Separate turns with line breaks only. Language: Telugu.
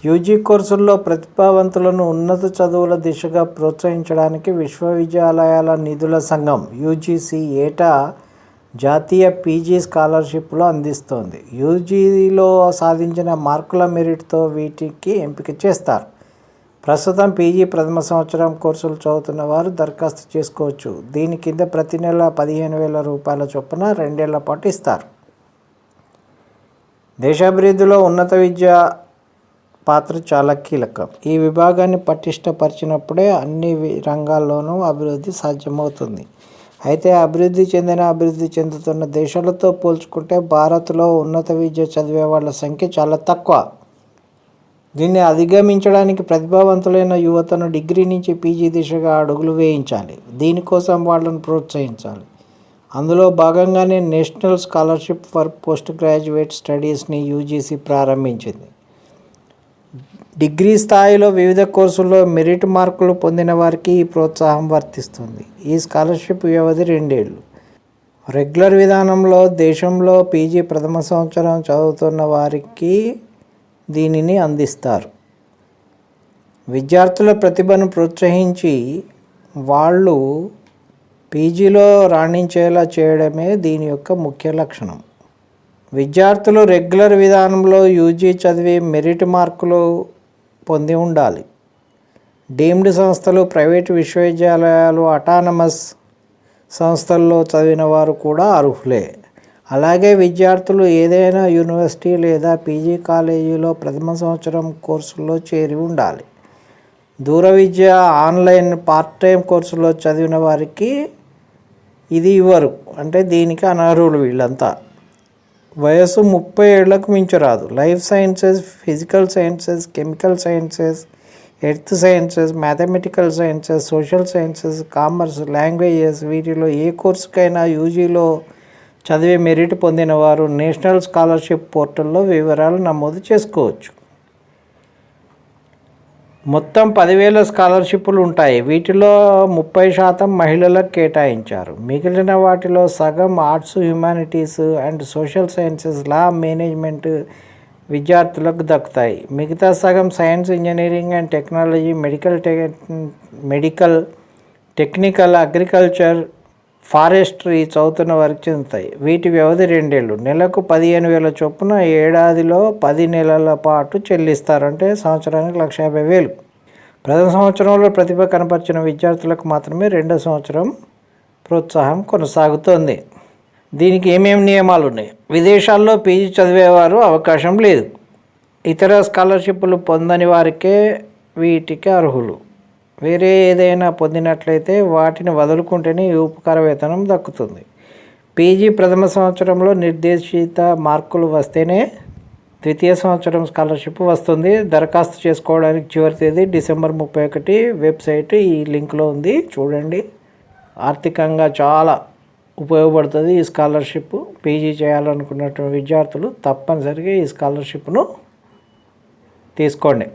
యూజీ కోర్సుల్లో ప్రతిభావంతులను ఉన్నత చదువుల దిశగా ప్రోత్సహించడానికి విశ్వవిద్యాలయాల నిధుల సంఘం యూజీసీ ఏటా జాతీయ పీజీ స్కాలర్షిప్లు అందిస్తోంది. యూజీలో సాధించిన మార్కుల మెరిట్తో వీటికి ఎంపిక చేస్తారు. ప్రస్తుతం పీజీ ప్రథమ సంవత్సరం కోర్సులు చదువుతున్న వారు దరఖాస్తు చేసుకోవచ్చు. దీని కింద ప్రతి నెల 15,000 రూపాయల చొప్పున 2 ఏళ్ల పాటు ఇస్తారు. దేశాభివృద్ధిలో ఉన్నత విద్య పాత్ర చాలా కీలకం. ఈ విభాగాన్ని పటిష్టపరిచినప్పుడే అన్ని రంగాల్లోనూ అభివృద్ధి సాధ్యమవుతుంది. అయితే అభివృద్ధి చెందుతున్న దేశాలతో పోల్చుకుంటే భారత్లో ఉన్నత విద్య చదివే వాళ్ళ సంఖ్య చాలా తక్కువ. దీన్ని అధిగమించడానికి ప్రతిభావంతులైన యువతను డిగ్రీ నుంచి పీజీ దిశగా అడుగులు వేయించాలి. దీనికోసం వాళ్ళను ప్రోత్సహించాలి. అందులో భాగంగానే national scholarship for post graduate స్టడీస్ని యూజీసీ ప్రారంభించింది. డిగ్రీ స్థాయిలో వివిధ కోర్సుల్లో మెరిట్ మార్కులు పొందిన వారికి ఈ ప్రోత్సాహం వర్తిస్తుంది. ఈ స్కాలర్షిప్ వ్యవధి 2 ఏళ్ళు. రెగ్యులర్ విధానంలో దేశంలో పీజీ ప్రథమ సంవత్సరం చదువుతున్న వారికి దీనిని అందిస్తారు. విద్యార్థుల ప్రతిభను ప్రోత్సహించి వాళ్ళు పీజీలో రాణించేలా చేయడమే దీని యొక్క ముఖ్య లక్షణం. విద్యార్థులు రెగ్యులర్ విధానంలో యూజీ చదివి మెరిట్ మార్కులు పొంది ఉండాలి. డీమ్డ్ సంస్థలు, ప్రైవేటు విశ్వవిద్యాలయాలు, అటానమస్ సంస్థల్లో చదివిన వారు కూడా అర్హులే. అలాగే విద్యార్థులు ఏదైనా యూనివర్సిటీ లేదా పీజీ కాలేజీలో ప్రథమ సంవత్సరం కోర్సుల్లో చేరి ఉండాలి. దూర విద్య, ఆన్లైన్, పార్ట్ టైం కోర్సులో చదివిన వారికి ఇది ఇవ్వరు. అంటే దీనికి అనర్హులు వీళ్ళంతా. వయసు 30 ఏళ్లకు మించరాదు. Life sciences, physical sciences, chemical sciences, earth sciences, mathematical sciences, social sciences, commerce, languages వీటిలో ఏ కోర్సుకైనా యూజీలో చదివే మెరిట్ పొందిన వారు నేషనల్ స్కాలర్షిప్ పోర్టల్లో వివరాలు నమోదు చేసుకోవచ్చు. మొత్తం 10,000 స్కాలర్షిప్లు ఉంటాయి. వీటిలో 30% మహిళలకు కేటాయించారు. మిగిలిన వాటిలో సగం arts, humanities and social sciences, law, management విద్యార్థులకు దక్కుతాయి. మిగతా సగం science, engineering and technology, medical, technical, agriculture, forestry చదువుతున్న వారికి చెందుతాయి. వీటి వ్యవధి 2 ఏళ్ళు. నెలకు 15,000 చొప్పున ఏడాదిలో 10 నెలల పాటు చెల్లిస్తారు. అంటే సంవత్సరానికి 1,50,000. ప్రథమ సంవత్సరంలో ప్రతిభ కనపరిచిన విద్యార్థులకు మాత్రమే 2వ సంవత్సరం ప్రోత్సాహం కొనసాగుతోంది. దీనికి ఏమేమి నియమాలు ఉన్నాయి? విదేశాల్లో పీజీ చదివేవారు అవకాశం లేదు. ఇతర స్కాలర్షిప్లు పొందని వారికే వీటికి అర్హులు. వేరే ఏదైనా పొందినట్లయితే వాటిని వదులుకుంటేనే ఈ ఉపకార వేతనం దక్కుతుంది. పీజీ ప్రథమ సంవత్సరంలో నిర్దేశిత మార్కులు వస్తేనే ద్వితీయ సంవత్సరం స్కాలర్షిప్ వస్తుంది. దరఖాస్తు చేసుకోవడానికి చివరి తేదీ డిసెంబర్ 31. వెబ్సైట్ ఈ లింక్లో ఉంది, చూడండి. ఆర్థికంగా చాలా ఉపయోగపడుతుంది ఈ స్కాలర్షిప్. పీజీ చేయాలనుకున్నటువంటి విద్యార్థులు తప్పనిసరిగా ఈ స్కాలర్షిప్ను తీసుకోండి.